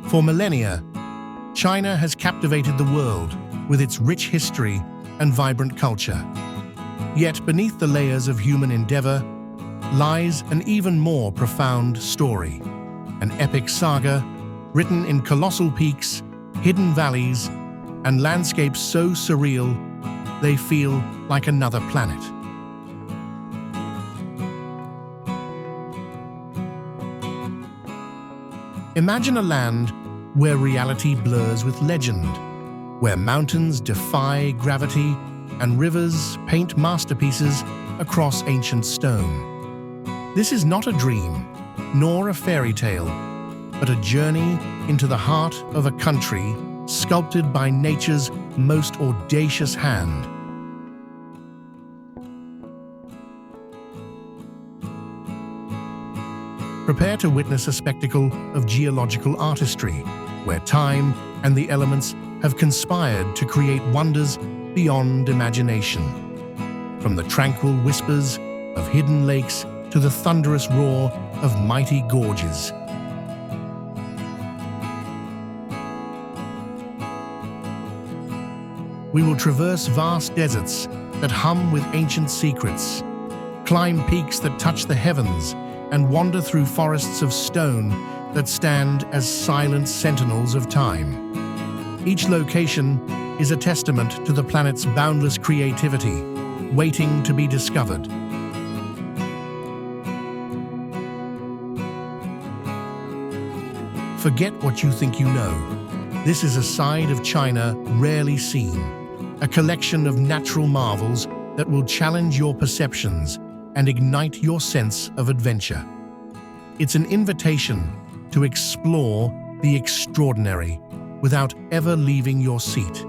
For millennia, China has captivated the world with its rich history and vibrant culture. Yet beneath the layers of human endeavor lies an even more profound story, an epic saga written in colossal peaks, hidden valleys, and landscapes so surreal they feel like another planet. Imagine a land where reality blurs with legend, where mountains defy gravity and rivers paint masterpieces across ancient stone. This is not a dream, nor a fairy tale, but a journey into the heart of a country sculpted by nature's most audacious hand. Prepare to witness a spectacle of geological artistry, where time and the elements have conspired to create wonders beyond imagination. From the tranquil whispers of hidden lakes to the thunderous roar of mighty gorges. We will traverse vast deserts that hum with ancient secrets, climb peaks that touch the heavens, and wander through forests of stone that stand as silent sentinels of time. Each location is a testament to the planet's boundless creativity, waiting to be discovered. Forget what you think you know. This is a side of China rarely seen, a collection of natural marvels that will challenge your perceptions and ignite your sense of adventure. It's an invitation to explore the extraordinary without ever leaving your seat.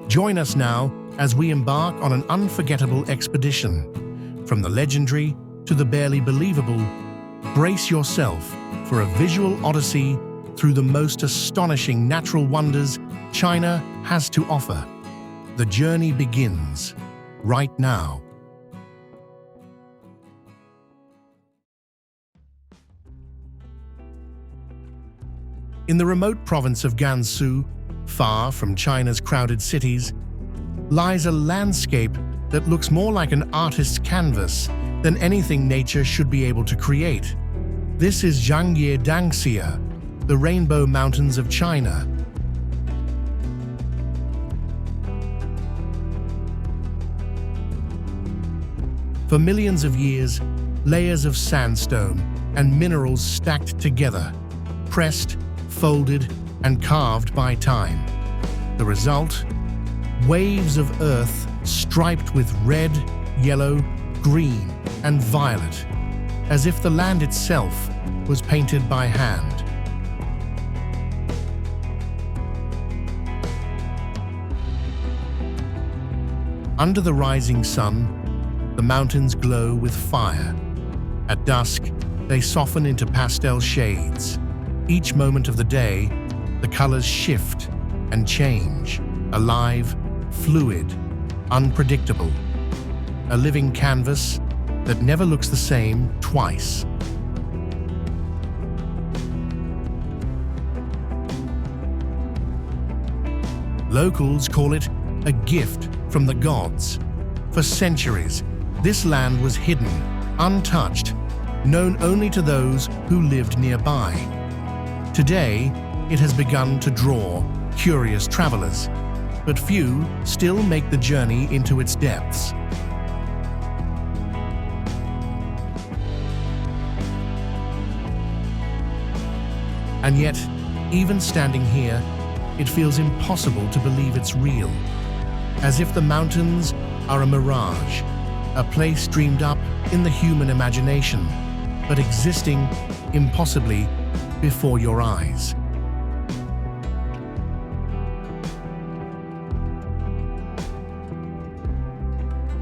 Join us now as we embark on an unforgettable expedition. From the legendary to the barely believable, brace yourself for a visual odyssey through the most astonishing natural wonders China has to offer. The journey begins right now. In the remote province of Gansu, far from China's crowded cities, lies a landscape that looks more like an artist's canvas than anything nature should be able to create. This is Zhangye, the Rainbow Mountains of China. For millions of years, layers of sandstone and minerals stacked together, pressed, folded, and carved by time. The result? Waves of earth striped with red, yellow, green, and violet, as if the land itself was painted by hand. Under the rising sun, the mountains glow with fire. At dusk, they soften into pastel shades. Each moment of the day, the colors shift and change, alive, fluid, unpredictable. A living canvas that never looks the same twice. Locals call it a gift from the gods. For centuries, this land was hidden, untouched, known only to those who lived nearby. Today, it has begun to draw curious travelers, but few still make the journey into its depths. And yet, even standing here, it feels impossible to believe it's real, as if the mountains are a mirage, a place dreamed up in the human imagination, but existing impossibly before your eyes.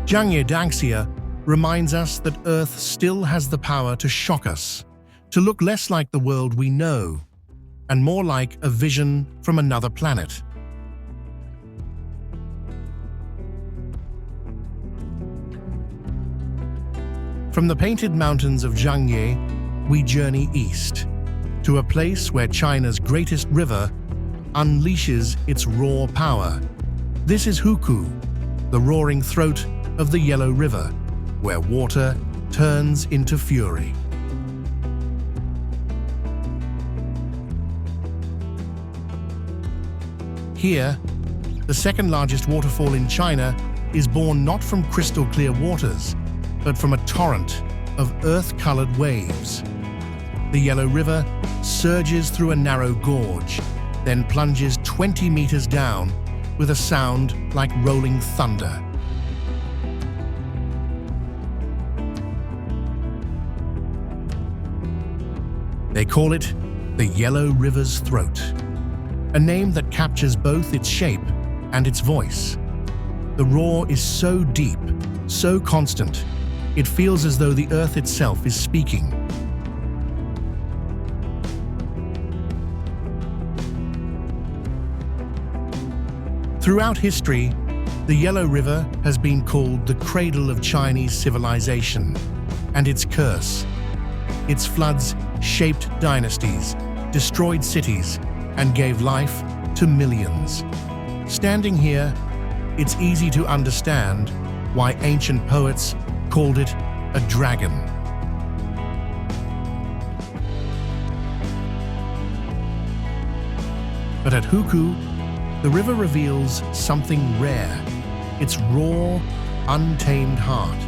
Zhangye reminds us that Earth still has the power to shock us, to look less like the world we know, and more like a vision from another planet. From the painted mountains of Zhangye, we journey east, to a place where China's greatest river unleashes its raw power. This is Huku, the roaring throat of the Yellow River, where water turns into fury. Here, the second largest waterfall in China is born not from crystal-clear waters, but from a torrent of earth-colored waves. The Yellow River surges through a narrow gorge, then plunges 20 meters down with a sound like rolling thunder. They call it the Yellow River's throat, a name that captures both its shape and its voice. The roar is so deep, so constant, it feels as though the earth itself is speaking. Throughout history, the Yellow River has been called the cradle of Chinese civilization and its curse. Its floods shaped dynasties, destroyed cities, and gave life to millions. Standing here, it's easy to understand why ancient poets called it a dragon. But at Huku, the river reveals something rare, its raw, untamed heart.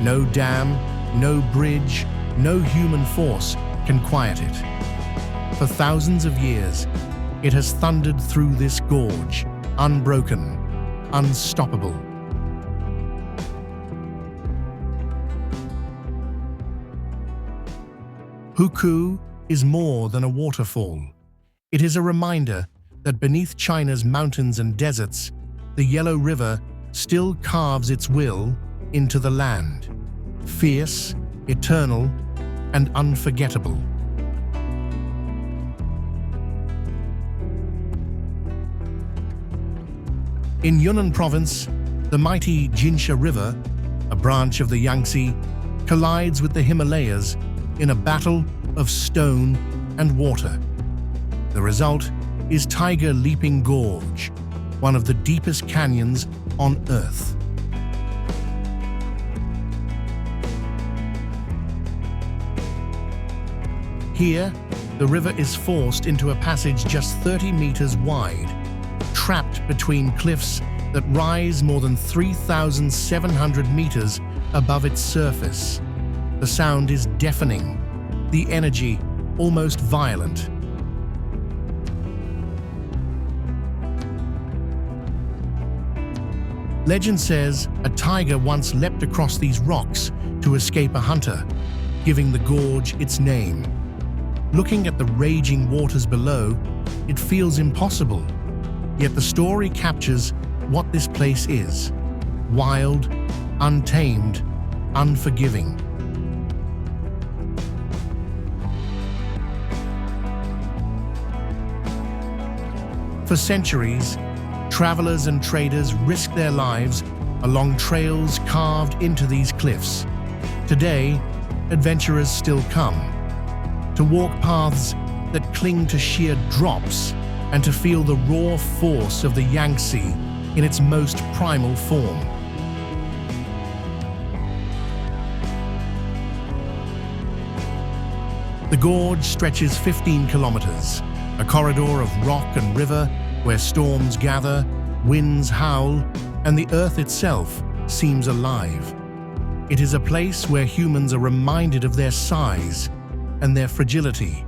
No dam, no bridge, no human force can quiet it. For thousands of years, it has thundered through this gorge, unbroken, unstoppable. Huku is more than a waterfall. It is a reminder that beneath China's mountains and deserts, the Yellow River still carves its will into the land. Fierce, eternal, and unforgettable. In Yunnan province, the mighty Jinsha River, a branch of the Yangtze, collides with the Himalayas in a battle of stone and water. The result is Tiger Leaping Gorge, one of the deepest canyons on Earth. Here, the river is forced into a passage just 30 meters wide, trapped between cliffs that rise more than 3,700 meters above its surface. The sound is deafening, the energy almost violent. Legend says a tiger once leapt across these rocks to escape a hunter, giving the gorge its name. Looking at the raging waters below, it feels impossible. Yet the story captures what this place is: wild, untamed, unforgiving. For centuries, travelers and traders risked their lives along trails carved into these cliffs. Today, adventurers still come, to walk paths that cling to sheer drops and to feel the raw force of the Yangtze in its most primal form. The gorge stretches 15 kilometers, a corridor of rock and river where storms gather, winds howl, and the earth itself seems alive. It is a place where humans are reminded of their size and their fragility.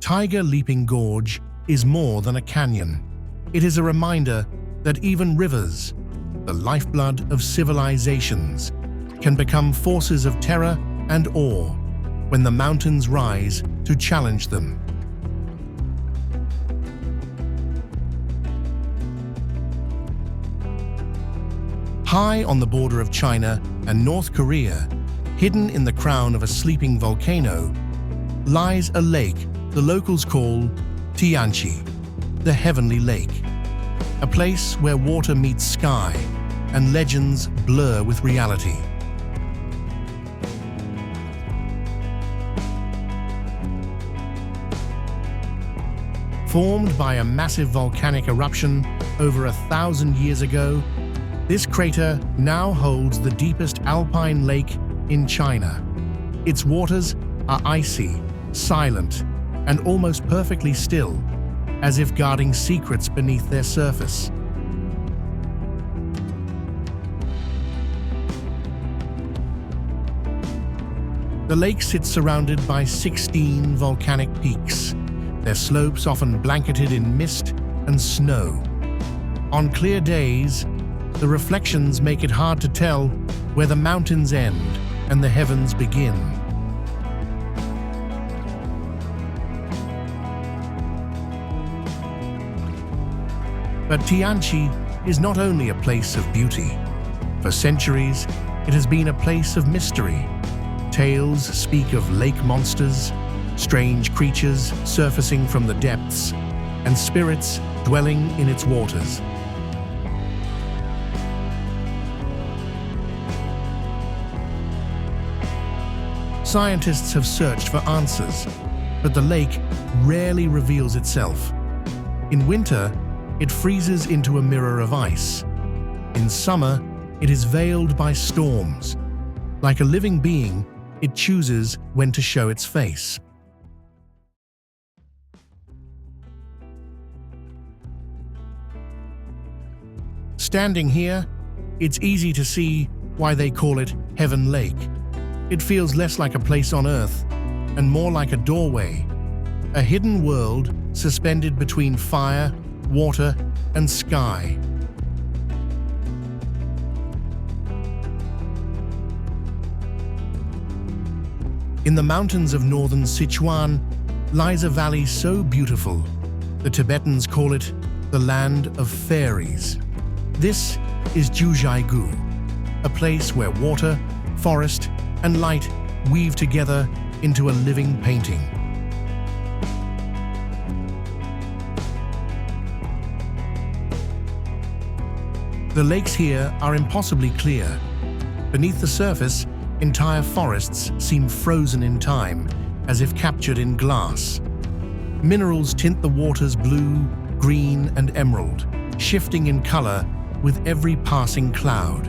Tiger Leaping Gorge is more than a canyon. It is a reminder that even rivers, the lifeblood of civilizations, can become forces of terror and awe when the mountains rise to challenge them. High on the border of China and North Korea, hidden in the crown of a sleeping volcano, lies a lake the locals call Tianqi, the Heavenly Lake. a place where water meets sky and legends blur with reality. Formed by a massive volcanic eruption over 1,000 years ago, this crater now holds the deepest alpine lake in China. Its waters are icy, silent, and almost perfectly still, as if guarding secrets beneath their surface. The lake sits surrounded by 16 volcanic peaks, their slopes often blanketed in mist and snow. On clear days, the reflections make it hard to tell where the mountains end and the heavens begin. But Tianqi is not only a place of beauty. For centuries, it has been a place of mystery. Tales speak of lake monsters, strange creatures surfacing from the depths, and spirits dwelling in its waters. Scientists have searched for answers, but the lake rarely reveals itself. In winter, it freezes into a mirror of ice. In summer, it is veiled by storms. Like a living being, it chooses when to show its face. Standing here, it's easy to see why they call it Heaven Lake. It feels less like a place on Earth and more like a doorway, a hidden world suspended between fire, water, and sky. In the mountains of northern Sichuan lies a valley so beautiful, the Tibetans call it the land of fairies. This is Zhujiagu, a place where water, forest, and light weave together into a living painting. The lakes here are impossibly clear. Beneath the surface, entire forests seem frozen in time, as if captured in glass. Minerals tint the waters blue, green, and emerald, shifting in color with every passing cloud.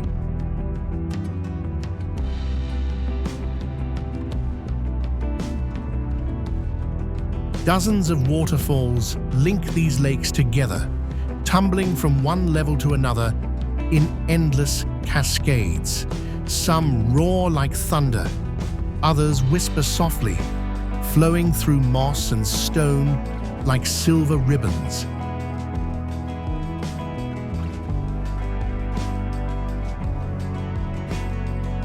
Dozens of waterfalls link these lakes together, tumbling from one level to another in endless cascades. Some roar like thunder, others whisper softly, flowing through moss and stone like silver ribbons.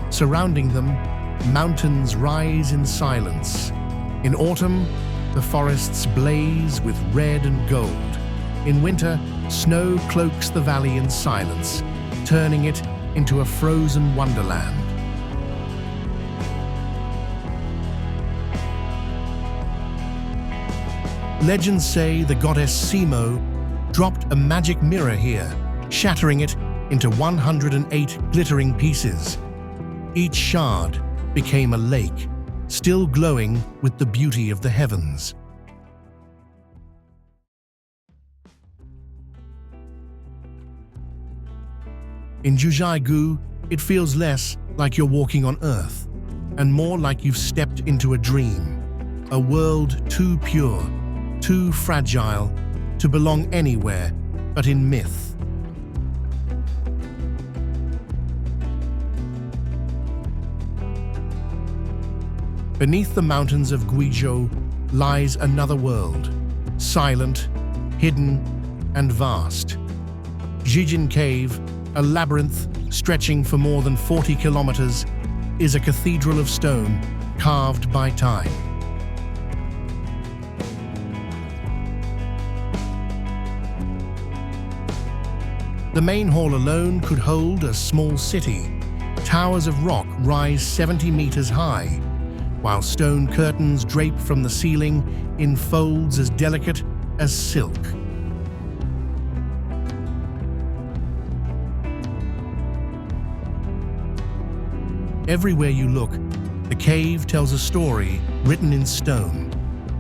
Surrounding them, mountains rise in silence. In autumn, the forests blaze with red and gold. In winter, snow cloaks the valley in silence, turning it into a frozen wonderland. Legends say the goddess Simo dropped a magic mirror here, shattering it into 108 glittering pieces. Each shard became a lake, still glowing with the beauty of the heavens. In Zhujiagu, it feels less like you're walking on Earth, and more like you've stepped into a dream, a world too pure, too fragile to belong anywhere but in myth. Beneath the mountains of Guizhou lies another world, silent, hidden, and vast. Jijin Cave, a labyrinth stretching for more than 40 kilometers, is a cathedral of stone carved by time. The main hall alone could hold a small city. Towers of rock rise 70 meters high, while stone curtains drape from the ceiling in folds as delicate as silk. Everywhere you look, the cave tells a story written in stone.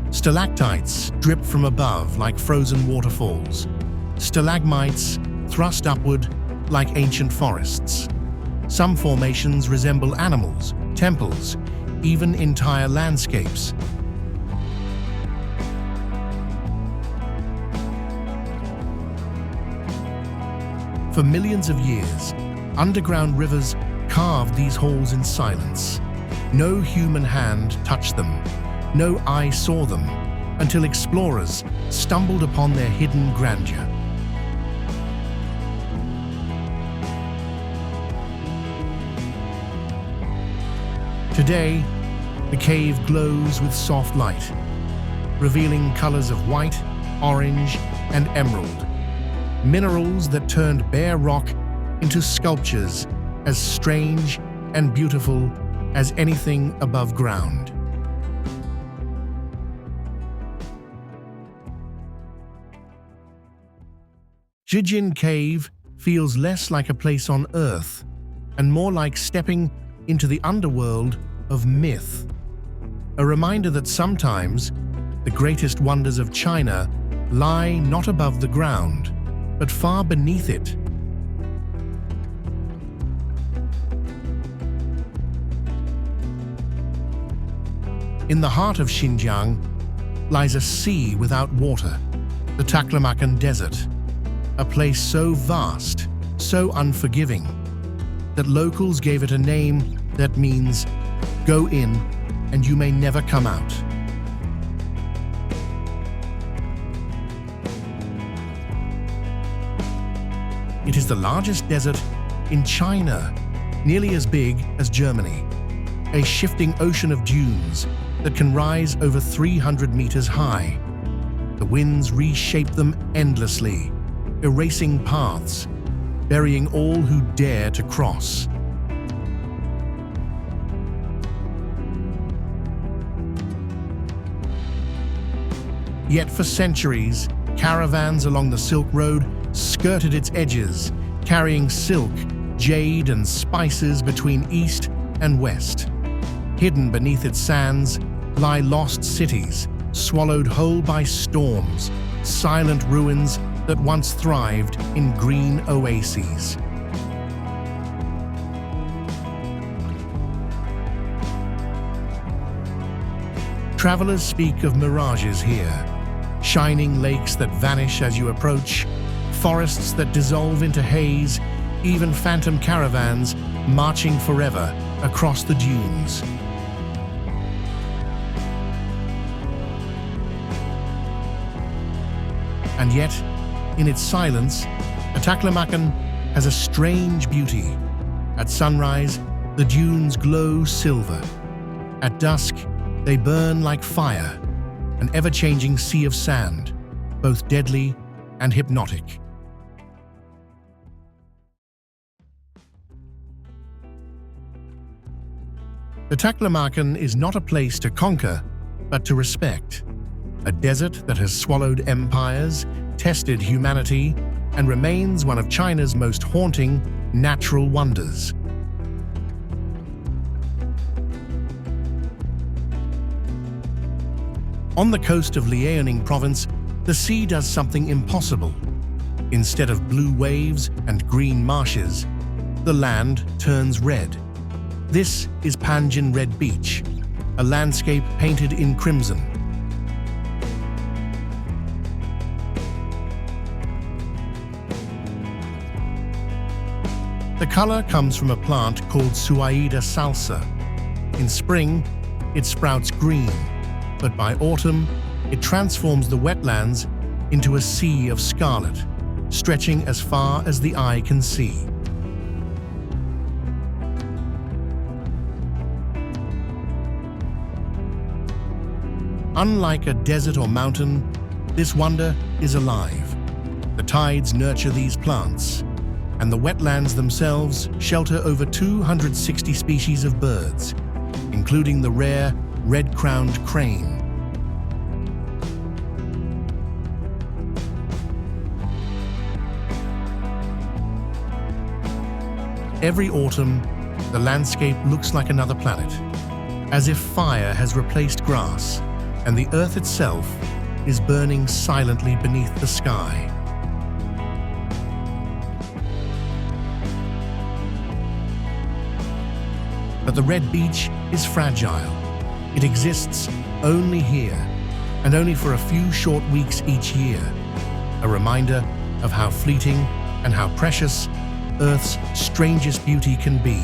Stalactites drip from above like frozen waterfalls. Stalagmites thrust upward like ancient forests. Some formations resemble animals, temples, even entire landscapes. For millions of years, underground rivers carved these holes in silence. No human hand touched them, no eye saw them, until explorers stumbled upon their hidden grandeur. Today, the cave glows with soft light, revealing colors of white, orange, and emerald, minerals that turned bare rock into sculptures as strange and beautiful as anything above ground. Jijin Cave feels less like a place on Earth and more like stepping into the underworld of myth. A reminder that sometimes the greatest wonders of China lie not above the ground, but far beneath it. In the heart of Xinjiang lies a sea without water, the Taklamakan Desert, a place so vast, so unforgiving, that locals gave it a name that means, "Go in and you may never come out." It is the largest desert in China, nearly as big as Germany, a shifting ocean of dunes that can rise over 300 meters high. The winds reshape them endlessly, erasing paths, burying all who dare to cross. Yet for centuries, caravans along the Silk Road skirted its edges, carrying silk, jade, and spices between east and west. Hidden beneath its sands lie lost cities, swallowed whole by storms, silent ruins that once thrived in green oases. Travelers speak of mirages here, shining lakes that vanish as you approach, forests that dissolve into haze, even phantom caravans marching forever across the dunes. And yet, in its silence, Taklamakan has a strange beauty. At sunrise, the dunes glow silver. At dusk, they burn like fire, an ever-changing sea of sand, both deadly and hypnotic. The Taklamakan is not a place to conquer, but to respect. A desert that has swallowed empires, tested humanity, and remains one of China's most haunting natural wonders. On the coast of Liaoning province, the sea does something impossible. Instead of blue waves and green marshes, the land turns red. This is Panjin Red Beach, a landscape painted in crimson. The color comes from a plant called Suaida salsa. In spring, it sprouts green, but by autumn, it transforms the wetlands into a sea of scarlet, stretching as far as the eye can see. Unlike a desert or mountain, this wonder is alive. The tides nurture these plants, and the wetlands themselves shelter over 260 species of birds, including the rare red-crowned crane. Every autumn, the landscape looks like another planet, as if fire has replaced grass and the earth itself is burning silently beneath the sky. But the red beach is fragile. It exists only here, and only for a few short weeks each year, a reminder of how fleeting and how precious Earth's strangest beauty can be.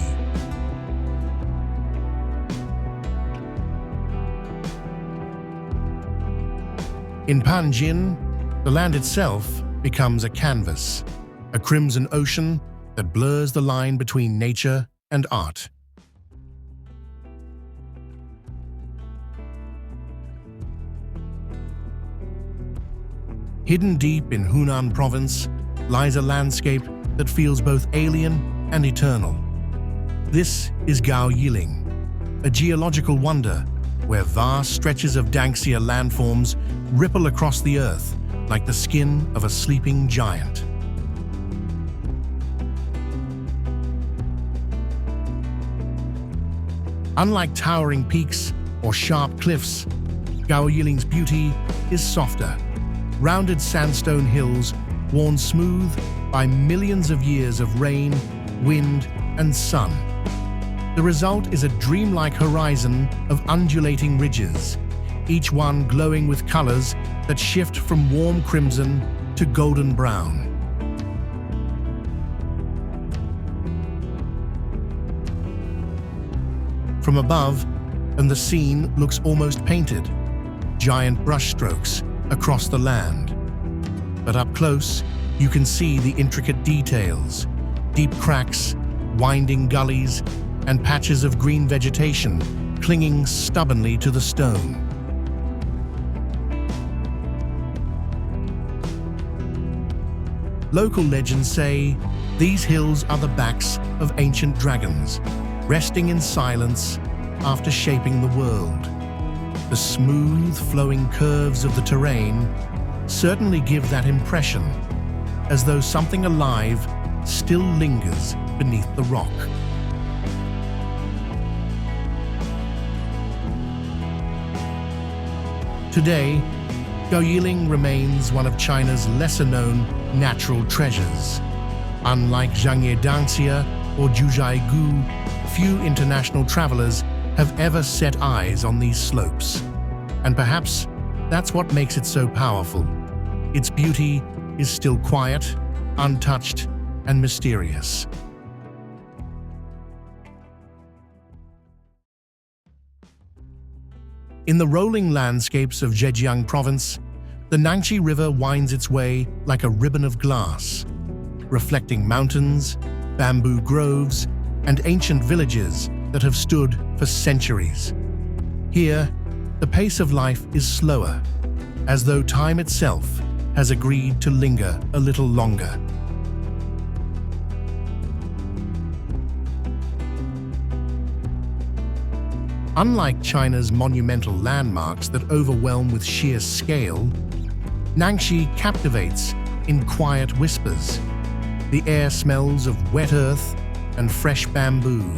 In Panjin, the land itself becomes a canvas, a crimson ocean that blurs the line between nature and art. Hidden deep in Hunan province lies a landscape that feels both alien and eternal. This is Gao Yiling, a geological wonder where vast stretches of Danxia landforms ripple across the earth like the skin of a sleeping giant. Unlike towering peaks or sharp cliffs, Gao Yiling's beauty is softer. Rounded sandstone hills worn smooth by millions of years of rain, wind, and sun. The result is a dreamlike horizon of undulating ridges, each one glowing with colors that shift from warm crimson to golden brown. From above, and the scene looks almost painted, giant brushstrokes across the land. But up close, you can see the intricate details, deep cracks, winding gullies, and patches of green vegetation clinging stubbornly to the stone. Local legends say these hills are the backs of ancient dragons, resting in silence after shaping the world. The smooth, flowing curves of the terrain certainly give that impression, as though something alive still lingers beneath the rock. Today, Gao Yiling remains one of China's lesser-known natural treasures. Unlike Zhangye Danxia or Zhujiagu, few international travelers have ever set eyes on these slopes. And perhaps that's what makes it so powerful. Its beauty is still quiet, untouched, and mysterious. In the rolling landscapes of Zhejiang province, the Nangxi River winds its way like a ribbon of glass, reflecting mountains, bamboo groves, and ancient villages that have stood for centuries. Here, the pace of life is slower, as though time itself has agreed to linger a little longer. Unlike China's monumental landmarks that overwhelm with sheer scale, Nangxi captivates in quiet whispers. The air smells of wet earth and fresh bamboo,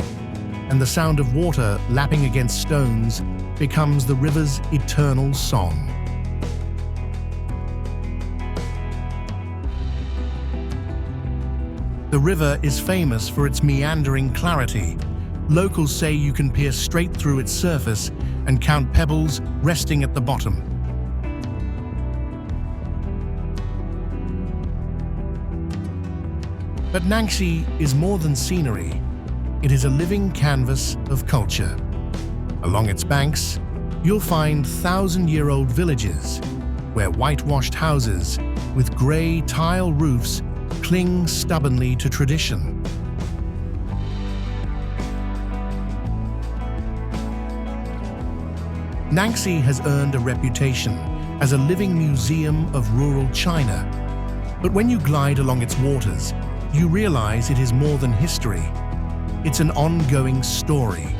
and the sound of water lapping against stones becomes the river's eternal song. The river is famous for its meandering clarity. Locals say you can peer straight through its surface and count pebbles resting at the bottom. But Nangxi is more than scenery. It is a living canvas of culture. Along its banks, you'll find thousand-year-old villages where whitewashed houses with grey tile roofs cling stubbornly to tradition. Nangxi has earned a reputation as a living museum of rural China. But when you glide along its waters, you realize it is more than history. It's an ongoing story,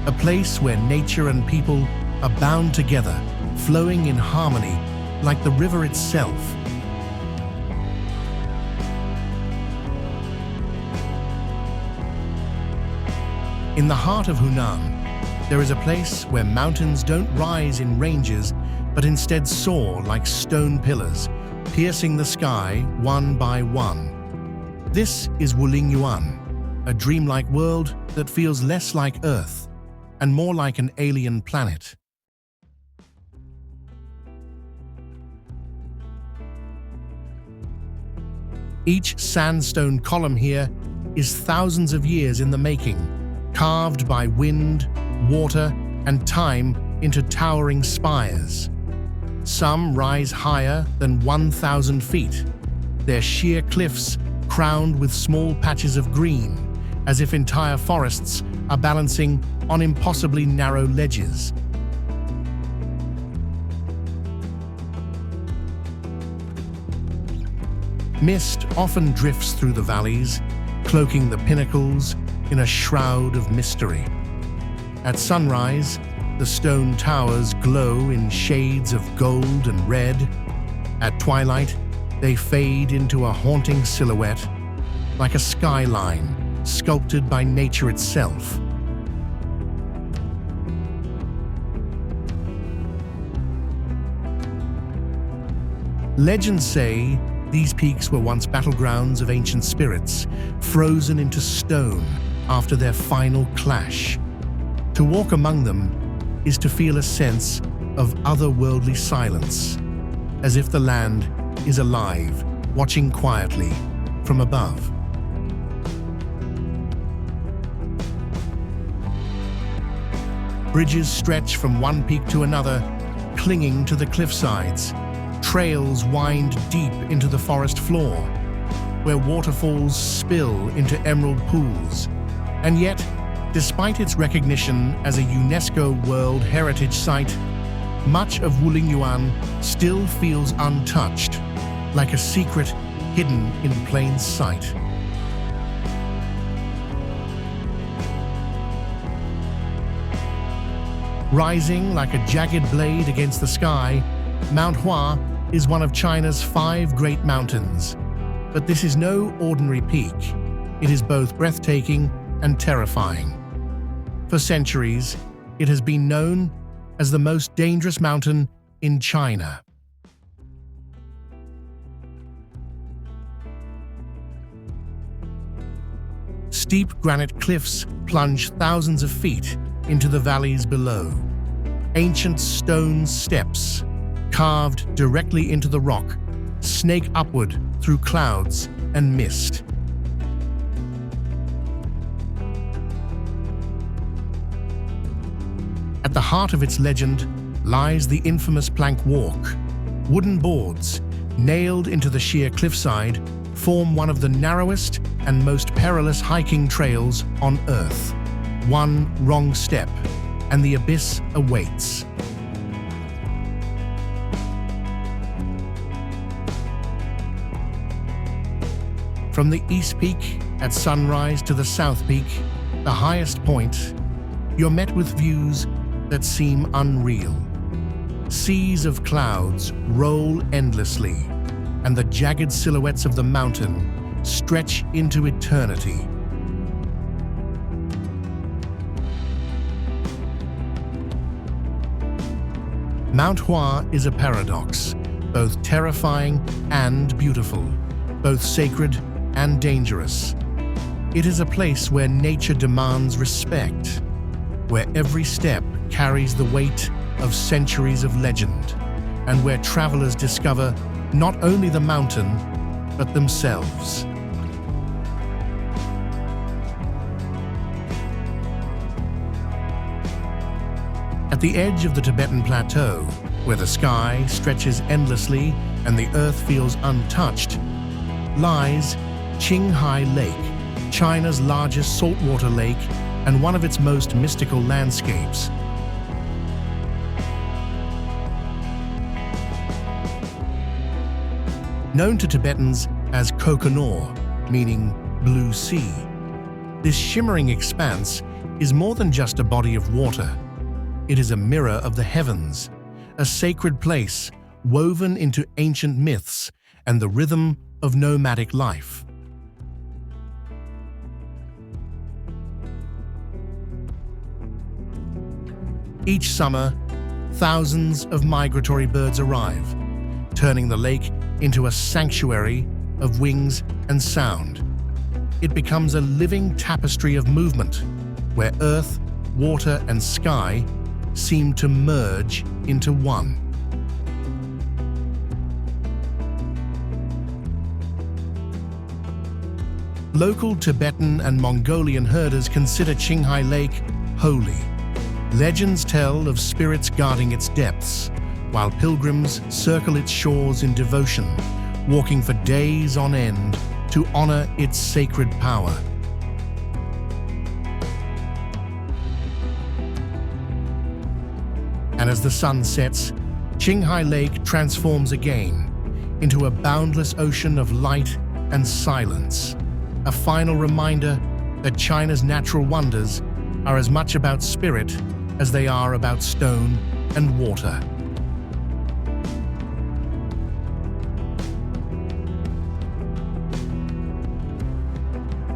a place where nature and people are bound together, flowing in harmony like the river itself. In the heart of Hunan, there is a place where mountains don't rise in ranges, but instead soar like stone pillars, piercing the sky one by one. This is Wulingyuan, a dreamlike world that feels less like Earth and more like an alien planet. Each sandstone column here is thousands of years in the making, carved by wind, water, and time into towering spires. Some rise higher than 1,000 feet, their sheer cliffs crowned with small patches of green, as if entire forests are balancing on impossibly narrow ledges. Mist often drifts through the valleys, cloaking the pinnacles in a shroud of mystery. At sunrise, the stone towers glow in shades of gold and red. At twilight, they fade into a haunting silhouette, like a skyline sculpted by nature itself. Legends say these peaks were once battlegrounds of ancient spirits, frozen into stone after their final clash. To walk among them is to feel a sense of otherworldly silence, as if the land is alive, watching quietly from above. Bridges stretch from one peak to another, clinging to the cliffsides. Trails wind deep into the forest floor, where waterfalls spill into emerald pools. And yet, despite its recognition as a UNESCO World Heritage Site, much of Wulingyuan still feels untouched, like a secret hidden in plain sight. Rising like a jagged blade against the sky, Mount Hua is one of China's 5 great mountains. But this is no ordinary peak. It is both breathtaking and terrifying. For centuries, it has been known as the most dangerous mountain in China. Steep granite cliffs plunge thousands of feet into the valleys below. Ancient stone steps, carved directly into the rock, snake upward through clouds and mist. At the heart of its legend lies the infamous plank walk. Wooden boards, nailed into the sheer cliffside, form one of the narrowest and most perilous hiking trails on Earth. One wrong step, and the abyss awaits. From the East Peak at sunrise to the South Peak, the highest point, you're met with views that seem unreal. Seas of clouds roll endlessly, and the jagged silhouettes of the mountain stretch into eternity. Mount Hua is a paradox, both terrifying and beautiful, both sacred and dangerous. It is a place where nature demands respect, where every step carries the weight of centuries of legend, and where travelers discover not only the mountain, but themselves. At the edge of the Tibetan Plateau, where the sky stretches endlessly and the earth feels untouched, lies Qinghai Lake, China's largest saltwater lake and one of its most mystical landscapes. Known to Tibetans as Koh-Kanor, meaning blue sea, this shimmering expanse is more than just a body of water. It is a mirror of the heavens, a sacred place woven into ancient myths and the rhythm of nomadic life. Each summer, thousands of migratory birds arrive, turning the lake into a sanctuary of wings and sound. It becomes a living tapestry of movement, where earth, water, and sky seem to merge into one. Local Tibetan and Mongolian herders consider Qinghai Lake holy. Legends tell of spirits guarding its depths, while pilgrims circle its shores in devotion, walking for days on end to honor its sacred power. And as the sun sets, Qinghai Lake transforms again into a boundless ocean of light and silence, a final reminder that China's natural wonders are as much about spirit as they are about stone and water.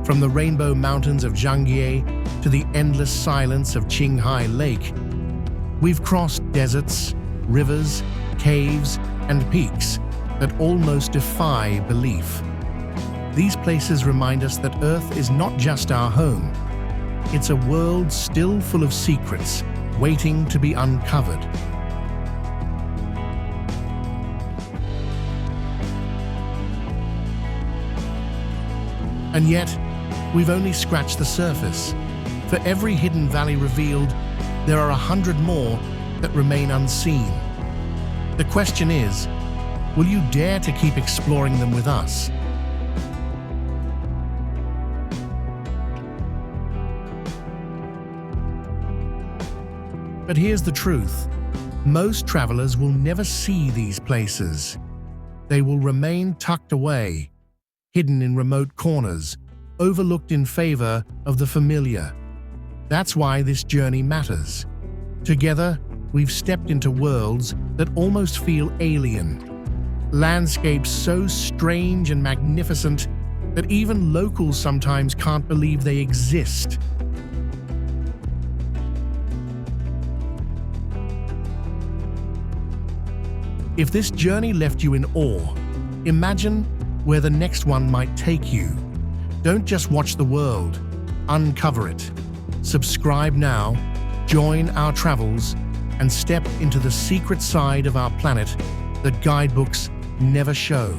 From the rainbow mountains of Zhangye to the endless silence of Qinghai Lake, we've crossed deserts, rivers, caves, and peaks that almost defy belief. These places remind us that Earth is not just our home. It's a world still full of secrets, waiting to be uncovered. And yet, we've only scratched the surface. For every hidden valley revealed, there are 100 more that remain unseen. The question is, will you dare to keep exploring them with us? But here's the truth. Most travelers will never see these places. They will remain tucked away, hidden in remote corners, overlooked in favor of the familiar. That's why this journey matters. Together, we've stepped into worlds that almost feel alien. Landscapes so strange and magnificent that even locals sometimes can't believe they exist. If this journey left you in awe, imagine where the next one might take you. Don't just watch the world, uncover it. Subscribe now, join our travels, and step into the secret side of our planet that guidebooks never show.